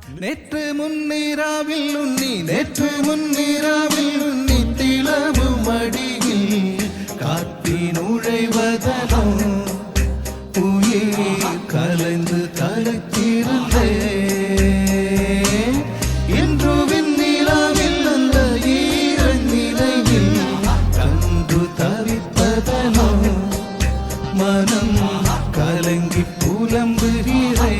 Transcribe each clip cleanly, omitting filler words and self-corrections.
நேற்று முன்னிராவில் உன்னி நேற்று முன்னிராவில் உன்னி திளவு மடியில் காட்டி நுழைவதனோ உயிர் கலைந்து கலைத்திருந்தே இன்று விண்ணிலாவில் அந்த ஈரன் நினைவில் கன்று தவிப்பதனோ மனம் கலங்கி புலம்புகிறே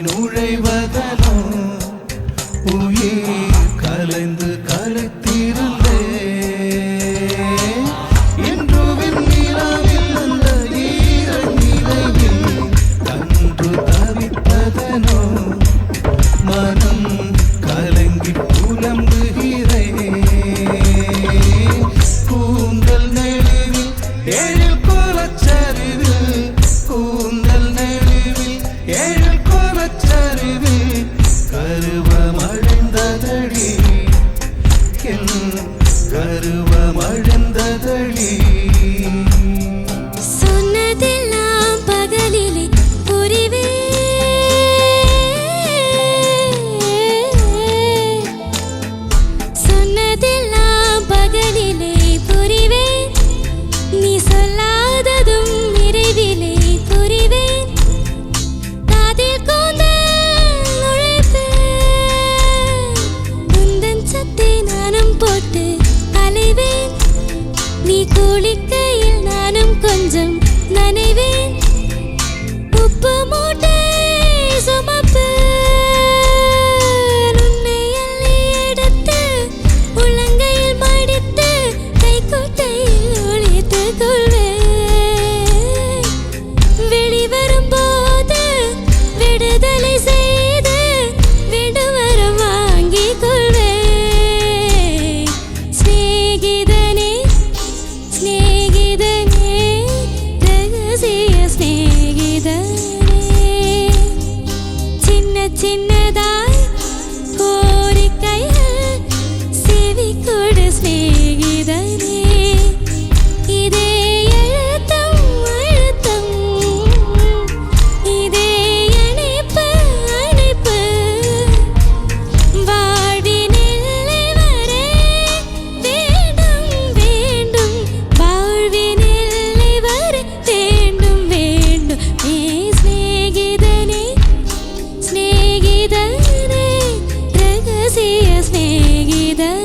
நுழைவதனோ உயிர் கலைந்து கலைத்திருந்தே இன்று விண்ணிலாவில் அந்த ஈரன் நினைவில் கன்று தவிப்பதனோ மனம் கலங்கி புலம்புகிறே கூந்தல் நெளிவில் எழில் கோலச்சரிவில் கூந்தல் நெளிவில் எழில் கருவமழிந்ததடி கருவமழிந்ததடி சொன்னதெல்லாம் பகலிலே புரிவே சொன்னதெல்லாம் பகலிலே புரிவே நீ சொல்லாததும் நிறைவிலே புரிவே போட்டு அலைவேன் நீ குளிக்கையில் நானும் கொஞ்சம் நனைவேன் உப்பு மூட்டை சுமப்பு உன்னை அள்ளி எடுத்து உள்ளங்கை கொடு சிநேகிதனே. இதே அழுத்தம் அழுத்தம், இதே அணைப்பு அணைப்பு, வாழ்வின் எல்லை வரை வேண்டும் வேண்டும், வாழ்வின் எல்லை வரை வேண்டும் வேண்டும். ஏ சிநேகிதனே சிநேகிதனே, ரகசிய சிநேகிதனே.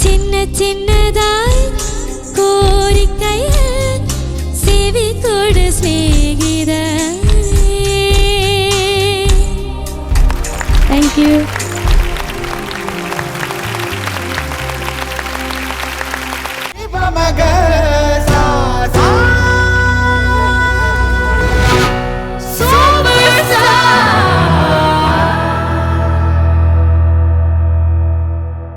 சின்ன சின்னதாய் கோரிக்கைகள் செவி கொடு சிநேகிதனே. Thank you. மக